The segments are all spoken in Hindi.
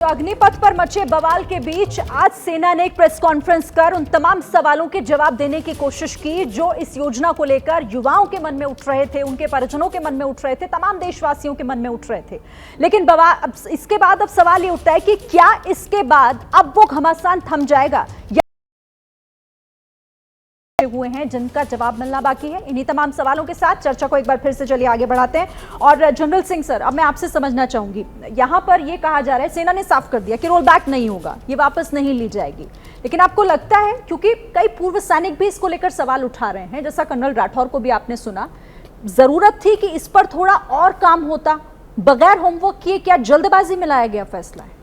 तो अग्निपथ पर मचे बवाल के बीच आज सेना ने एक प्रेस कॉन्फ्रेंस कर उन तमाम सवालों के जवाब देने की कोशिश की जो इस योजना को लेकर युवाओं के मन में उठ रहे थे, उनके परिजनों के मन में उठ रहे थे, तमाम देशवासियों के मन में उठ रहे थे। लेकिन इसके बाद अब सवाल ये उठता है कि क्या इसके बाद अब वो घमासान थम जाएगा हुए हैं जिनका जवाब मिलना बाकी है। इन्हीं तमाम सवालों के साथ चर्चा को एक बार फिर से चलिए आगे बढ़ाते हैं। और जनरल सिंह सर, अब मैं आपसे समझना चाहूंगी, यहां पर यह कहा जा रहा है, सेना ने साफ कर दिया कि रोल बैक नहीं होगा, ये वापस नहीं ली जाएगी, लेकिन आपको लगता है, क्योंकि कई पूर्व सैनिक भी इसको लेकर सवाल उठा रहे हैं, जैसा कर्नल राठौर को भी आपने सुना, जरूरत थी कि इस पर थोड़ा और काम होता, बगैर होमवर्क किए क्या जल्दबाजी में लाया गया फैसला है?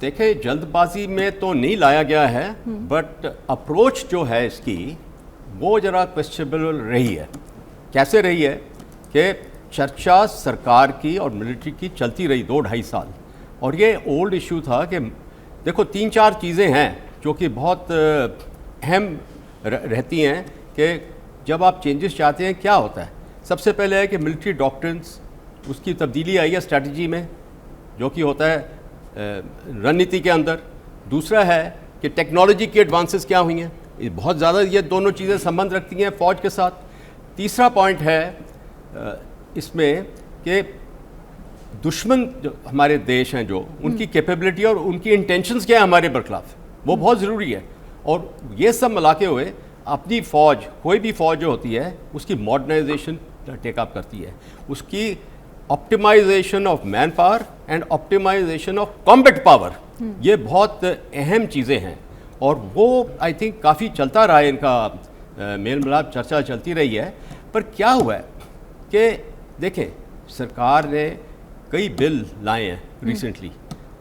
देखिए, जल्दबाजी में तो नहीं लाया गया है, बट अप्रोच जो है इसकी वो ज़रा क्वेश्चनेबल रही है। कैसे रही है कि चर्चा सरकार की और मिलिट्री की चलती रही 2-2.5 साल, और ये ओल्ड इशू था कि देखो 3-4 चीज़ें हैं जो कि बहुत अहम रहती हैं कि जब आप चेंजेस चाहते हैं क्या होता है। सबसे पहले है कि मिलिट्री डॉक्ट्रिन्स, उसकी तब्दीली आई है स्ट्रैटेजी में, जो कि होता है रणनीति के अंदर। दूसरा है कि टेक्नोलॉजी की एडवांसेस क्या हुई हैं, बहुत ज़्यादा ये दोनों चीज़ें संबंध रखती हैं फ़ौज के साथ। तीसरा पॉइंट है इसमें कि दुश्मन जो हमारे देश हैं, जो उनकी कैपेबिलिटी और उनकी इंटेंशंस क्या है हमारे बरखिलाफ, वो बहुत ज़रूरी है। और ये सब मिलाते हुए अपनी फ़ौज, कोई भी फ़ौज जो होती है उसकी मॉडर्नाइजेशन टेकअप करती है, उसकी optimisation of man power and optimisation of combat power, ये बहुत अहम चीज़ें हैं। और वो आई थिंक काफ़ी चलता रहा है, इनका मेल मिलाप चर्चा चलती रही है। पर क्या हुआ है कि देखें, सरकार ने कई बिल लाए हैं रिसेंटली,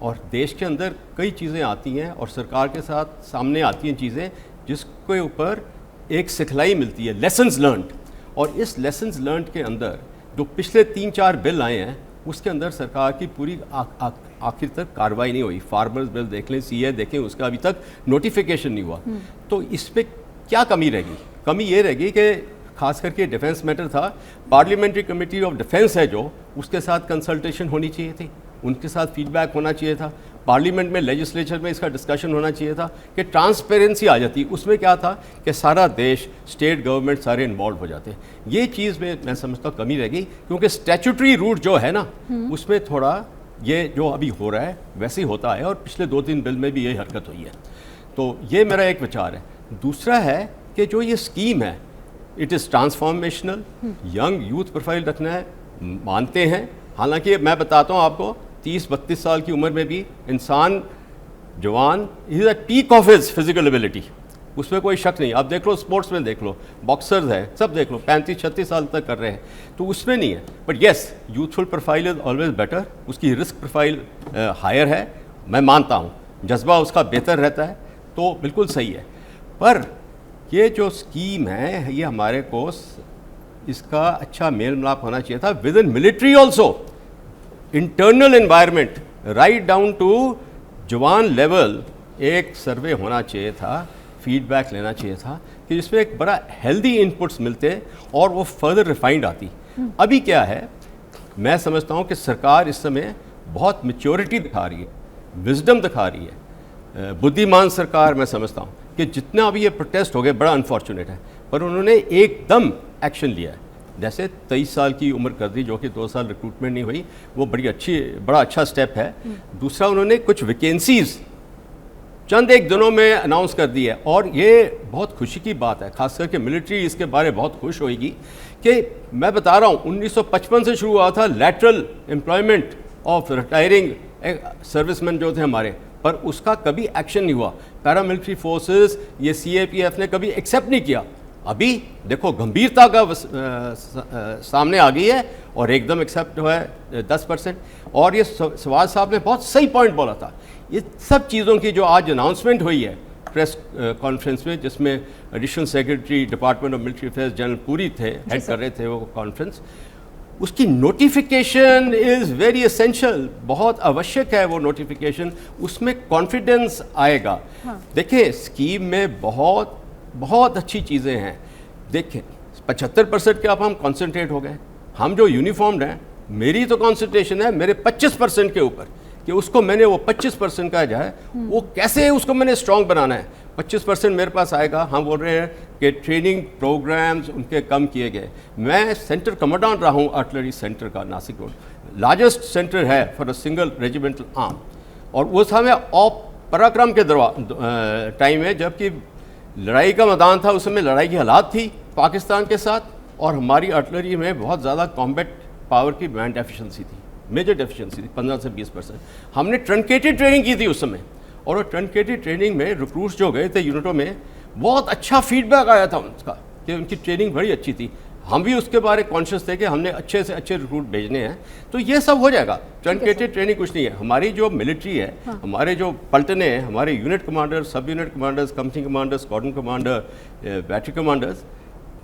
और देश के अंदर कई चीज़ें आती हैं और सरकार के साथ सामने आती हैं चीज़ें जिसके ऊपर एक सिखलाई मिलती है, लेसन्स लर्नड। और इस लेसन्स लर्नड के अंदर जो पिछले 3-4 बिल आए हैं, उसके अंदर सरकार की पूरी आखिर तक कार्रवाई नहीं हुई। फार्मर्स बिल देख लें, सीए देखें, उसका अभी तक नोटिफिकेशन नहीं हुआ। तो इस पर क्या कमी रहेगी? कमी ये रहेगी कि खास करके डिफेंस मैटर था, पार्लियामेंट्री कमेटी ऑफ डिफेंस है जो, उसके साथ कंसल्टेशन होनी चाहिए थी, उनके साथ फीडबैक होना चाहिए था, पार्लियामेंट में, लेजिस्लेचर में इसका डिस्कशन होना चाहिए था कि ट्रांसपेरेंसी आ जाती। उसमें क्या था कि सारा देश, स्टेट गवर्नमेंट सारे इन्वॉल्व हो जाते। ये चीज़ में मैं समझता हूँ कमी रहेगी, क्योंकि स्टैट्यूटरी रूट जो है ना, उसमें थोड़ा ये जो अभी हो रहा है वैसे ही होता है, और पिछले 2-3 बिल में भी यही हरकत हुई है। तो ये मेरा एक विचार है। दूसरा है कि जो ये स्कीम है, it is transformational, young youth profile रखना है, मानते हैं। हालांकि मैं बताता हूँ आपको, 30-32 साल की उम्र में भी इंसान जवान is a peak of his physical ability, उसमें कोई शक नहीं। आप देख लो, स्पोर्ट्स में देख लो, बॉक्सर्स हैं, सब देख लो 35-36 साल तक कर रहे हैं, तो उसमें नहीं है। But yes, youthful profile is always better, उसकी रिस्क प्रोफाइल हायर है, मैं मानता हूँ, जज्बा उसका बेहतर रहता है, तो बिल्कुल सही है। पर ये जो स्कीम है, ये हमारे को इसका अच्छा मेल मिलाप होना चाहिए था within military also, internal environment right down to जवान लेवल। एक सर्वे होना चाहिए था, फीडबैक लेना चाहिए था, कि जिसमें एक बड़ा हेल्दी इनपुट्स मिलते और वो फर्दर रिफाइंड आती। अभी क्या है, मैं समझता हूँ कि सरकार इस समय बहुत मैच्योरिटी दिखा रही है, विजडम दिखा रही है, बुद्धिमान सरकार मैं समझता हूँ कि जितना अभी ये प्रोटेस्ट हो गए बड़ा अनफॉर्चुनेट है, पर उन्होंने एकदम एक्शन लिया है। जैसे 23 साल की उम्र कर दी, जो कि 2 साल रिक्रूटमेंट नहीं हुई, वो बड़ा अच्छा स्टेप है। दूसरा, उन्होंने कुछ वैकेंसीज चंद एक दिनों में अनाउंस कर दी है, और ये बहुत खुशी की बात है, खास करके मिलिट्री इसके बारे में बहुत खुश होगी कि मैं बता रहा हूँ 1955 से शुरू हुआ था lateral employment of retiring serviceman जो थे हमारे, पर उसका कभी एक्शन नहीं हुआ। पैरामिलिट्री फोर्सेस, ये CAPF ने कभी एक्सेप्ट नहीं किया। अभी देखो गंभीरता का सामने आ गई है, और एकदम एक्सेप्ट हुआ है 10%। और ये सवाल साहब ने बहुत सही पॉइंट बोला था, ये सब चीज़ों की जो आज अनाउंसमेंट हुई है प्रेस कॉन्फ्रेंस में, जिसमें additional secretary department of military affairs general Puri थे, हेड कर रहे थे वो कॉन्फ्रेंस, उसकी नोटिफिकेशन इज़ वेरी एसेंशियल, बहुत आवश्यक है वो नोटिफिकेशन, उसमें कॉन्फिडेंस आएगा। देखिए, स्कीम में बहुत बहुत अच्छी चीज़ें हैं। देखें, 75% के अब हम कॉन्सेंट्रेट हो गए, हम जो यूनिफॉर्म्ड हैं, मेरी तो कॉन्सेंट्रेशन है मेरे 25% के ऊपर कि उसको मैंने वो 25% का जो है वो कैसे उसको मैंने स्ट्रॉन्ग बनाना है। 25% मेरे पास आएगा। हम बोल रहे हैं कि ट्रेनिंग प्रोग्राम्स उनके कम किए गए। मैं सेंटर कमांडेंट रहा हूँ आर्टिलरी सेंटर का, नासिक रोड, लार्जेस्ट सेंटर है for a single regimental arm. और वो समय पराक्रम के टाइम है, जबकि लड़ाई का मैदान था, उस समय लड़ाई की हालात थी पाकिस्तान के साथ, और हमारी आर्टिलरी में बहुत ज़्यादा कॉम्बैट पावर की मैन डेफिशिएंसी थी, मेजर डेफिशिएंसी थी, 15 से 20%। हमने ट्रंकेटेड ट्रेनिंग की थी उस समय, और वो ट्रंकेटेड ट्रेनिंग में रिक्रूट्स जो गए थे यूनिटों में, बहुत अच्छा फीडबैक आया था उनका कि उनकी ट्रेनिंग बड़ी अच्छी थी। हम भी उसके बारे कॉन्शियस थे कि हमने अच्छे से अच्छे रिक्रूट भेजने हैं। तो ये सब हो जाएगा। ट्रंकेटेड ट्रेनिंग कुछ नहीं है। हमारी जो मिलिट्री है, हमारे जो पलटने हैं, हमारे यूनिट कमांडर, सब unit commanders, company commander, squadron commander, battery commanders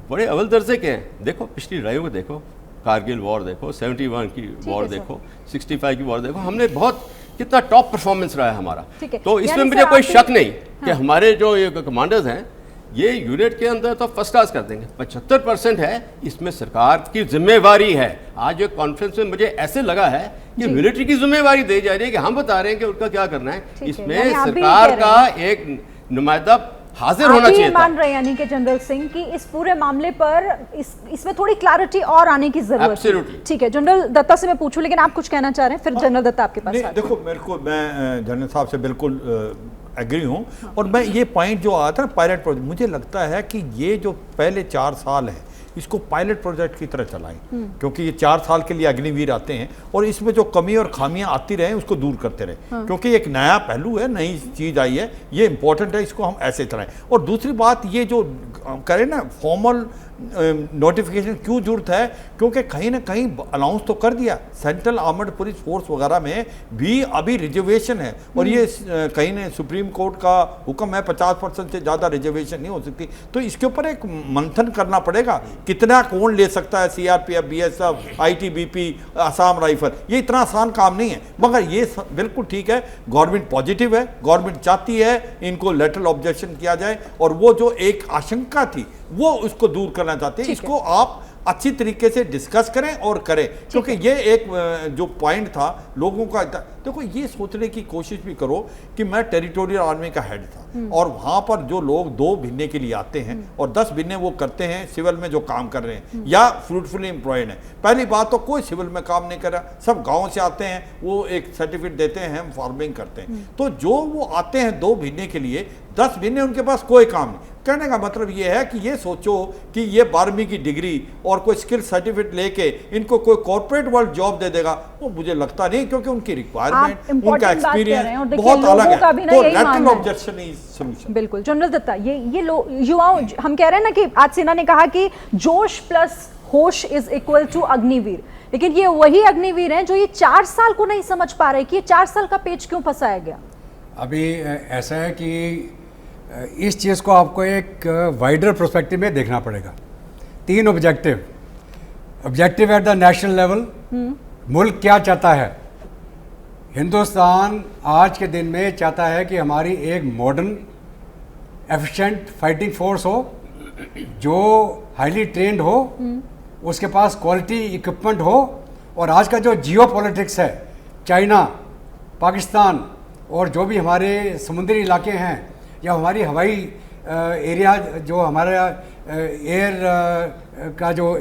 बड़े अव्वल दर्जे के हैं। देखो पिछली लड़ाइयों को देखो, कारगिल वॉर देखो, 71 की वॉर देखो, 65 की वॉर देखो, हमने बहुत कितना टॉप परफॉर्मेंस रहा है हमारा। तो इसमें मुझे कोई शक नहीं कि हमारे जो ये कमांडर्स हैं ये यूनिट के अंदर तो फर्स्ट क्लास कर देंगे। 75% है, इसमें सरकार की जिम्मेवारी है। आज एक कॉन्फ्रेंस में मुझे ऐसे लगा है कि मिलिट्री की जिम्मेवारी दी जा रही है कि हम बता रहे हैं कि उनका क्या करना है। इसमें सरकार का एक नुमाइंदा हाजिर होना चाहिए। मान रहे हैं यानी कि जनरल सिंह की इस पूरे मामले पर इसमें थोड़ी क्लैरिटी और आने की जरूरत है। ठीक है, जनरल दत्ता से मैं पूछूं, लेकिन आप कुछ कहना चाह रहे हैं, फिर जनरल दत्ता आपके पास। देखो, मैं जनरल साहब से बिल्कुल एग्री हूँ। और मैं ये पॉइंट जो आया था ना पायलट प्रोजेक्ट, मुझे लगता है कि ये जो पहले 4 साल है इसको पायलट प्रोजेक्ट की तरह चलाएं, क्योंकि ये 4 साल के लिए अग्निवीर आते हैं और इसमें जो कमी और खामियां आती रहे उसको दूर करते रहे। क्योंकि एक नया पहलू है, नई चीज़ आई है, ये इंपॉर्टेंट है, इसको हम ऐसे चलाएं। और दूसरी बात, ये जो करें ना फॉर्मल नोटिफिकेशन क्यों जरूरत है, क्योंकि कहीं ना कहीं अनाउंस तो कर दिया सेंट्रल आर्मड पुलिस फोर्स वगैरह में भी अभी रिजर्वेशन है। और ये कहीं ने सुप्रीम कोर्ट का हुक्म है 50% से ज़्यादा रिजर्वेशन नहीं हो सकती। तो इसके ऊपर एक मंथन करना पड़ेगा, कितना कौन ले सकता है, CRPF, BSF, ITBP, Assam rifle. ये इतना आसान काम नहीं है, मगर ये बिल्कुल ठीक है। गवर्नमेंट पॉजिटिव है, गवर्नमेंट चाहती है इनको लेटरल ऑब्जेक्शन किया जाए, और वो जो एक आशंका थी वो उसको दूर करना चाहते हैं। इसको आप अच्छी तरीके से डिस्कस करें और करें, क्योंकि ये एक जो पॉइंट था लोगों का। देखो, ये सोचने की कोशिश भी करो कि मैं टेरिटोरियल आर्मी का हेड था और वहां पर जो लोग 2 महीने के लिए आते हैं और 10 महीने वो करते हैं सिविल में जो काम कर रहे हैं या फ्रूटफुली एम्प्लॉयड है। पहली बात तो कोई सिविल में काम नहीं कर रहा, सब गाँव से आते हैं, वो एक सर्टिफिकेट देते हैं, हम फार्मिंग करते हैं। तो जो वो आते हैं 2 महीने के लिए, 10 महीने उनके पास कोई काम नहीं। कहने का मतलब ये है कि ये सोचो कि ये 12वीं की डिग्री और कोई स्किल सर्टिफिकेट लेके इनको कोई कॉर्पोरेट वर्ल्ड जॉब दे देगा, वो मुझे लगता नहीं, क्योंकि उनकी रिक्वायरमेंट, उनका एक्सपीरियंस बहुत अलग है। तो लेटरल ऑब्जेक्शन इज सॉल्यूशन। बिल्कुल जनरल दत्ता, ये युवाओं, हम कह रहे हैं ना कि आज सेना ने कहा कि जोश प्लस होश इज इक्वल टू अग्निवीर, लेकिन ये वही अग्निवीर हैं जो ये 4 साल को नहीं समझ पा रहे कि ये 4 साल का पेच क्यों फंसाया गया। अभी ऐसा है कि इस चीज़ को आपको एक वाइडर पर्सपेक्टिव में देखना पड़ेगा। 3 objective at the national level, मुल्क क्या चाहता है। हिंदुस्तान आज के दिन में चाहता है कि हमारी एक मॉडर्न एफिशिएंट फाइटिंग फोर्स हो, जो हाईली ट्रेंड हो, उसके पास क्वालिटी इक्विपमेंट हो। और आज का जो जियो पॉलिटिक्स है, चाइना, पाकिस्तान और जो भी हमारे समुद्री इलाके हैं या हमारी हवाई एरिया, जो हमारा एयर का जो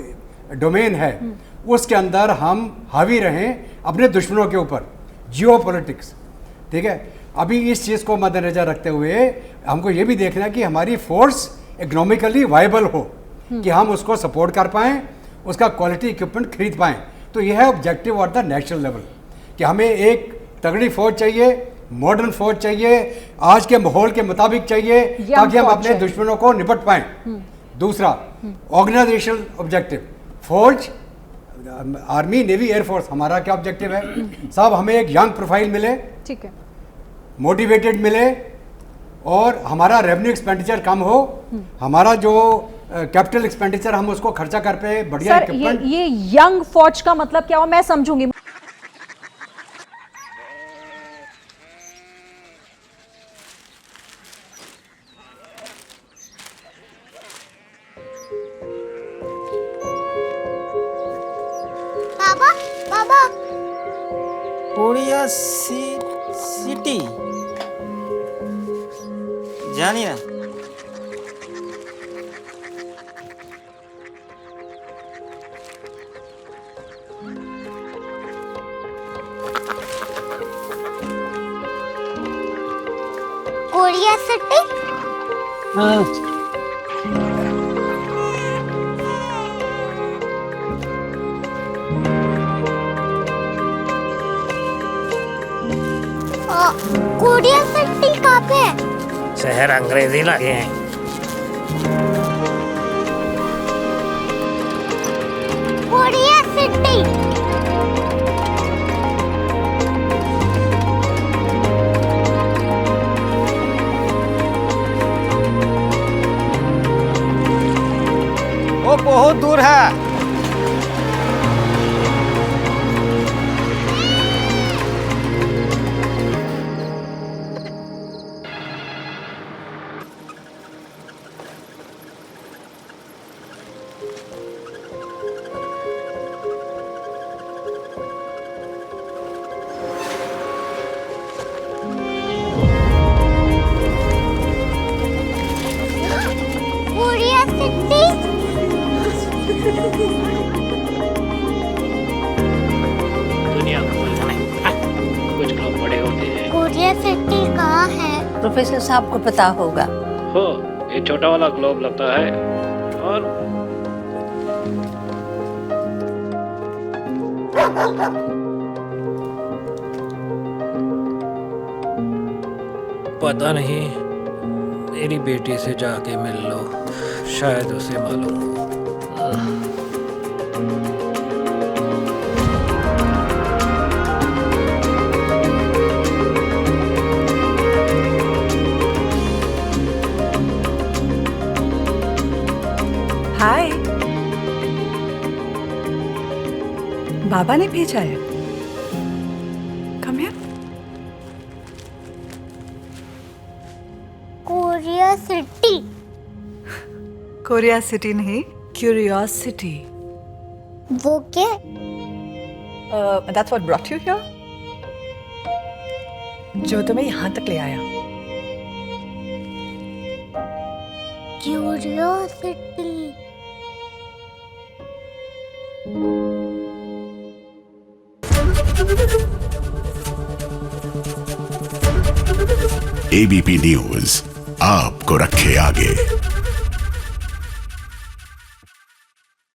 डोमेन है, उसके अंदर हम हावी रहें अपने दुश्मनों के ऊपर, जियो पॉलिटिक्स। ठीक है, अभी इस चीज़ को मद्देनजर रखते हुए हमको ये भी देखना है कि हमारी फोर्स इकोनॉमिकली वायबल हो, कि हम उसको सपोर्ट कर पाएँ, उसका क्वालिटी इक्विपमेंट खरीद पाएँ। तो यह है objective at the national level, कि हमें एक तगड़ी फौज चाहिए, मॉडर्न फौज चाहिए, आज के माहौल के मुताबिक चाहिए, ताकि हम अपने दुश्मनों को निपट पाएं। दूसरा ऑर्गेनाइजेशनल ऑब्जेक्टिव, फौज, आर्मी, नेवी, एयरफोर्स, हमारा क्या ऑब्जेक्टिव है साहब? हमें एक यंग प्रोफाइल मिले, ठीक है, मोटिवेटेड मिले, और हमारा रेवेन्यू एक्सपेंडिचर कम हो, हमारा जो कैपिटल एक्सपेंडिचर हम उसको खर्चा कर पे बढ़िया इक्विपमेंट। ये यंग फौज का मतलब क्या हो, मैं समझूंगी। कोरिया सिटी জানি না। कोरिया सिटी कोरिया सिटी कहाँ पे है? शहर अंग्रेजी लगे हैं। कोरिया सिटी वो बहुत दूर है। कोरिया सिटी दुनिया को बोलना है, कुछ लोग बड़े होते हैं। कोरिया सिटी कहाँ है? प्रोफेसर साहब को पता होगा। हो ये छोटा वाला ग्लोब लगता है और पता नहीं, मेरी बेटी से जाके मिल लो, शायद उसे मालूम हो। हाय, बाबा ने भेजा है। Come here. Korea city Korea city नहीं, क्यूरियोसिटी। वो क्या? That's what brought you here, जो तुम्हें यहाँ तक ले आया। क्यूरियोसिटी एबीपी न्यूज आपको रखे आगे।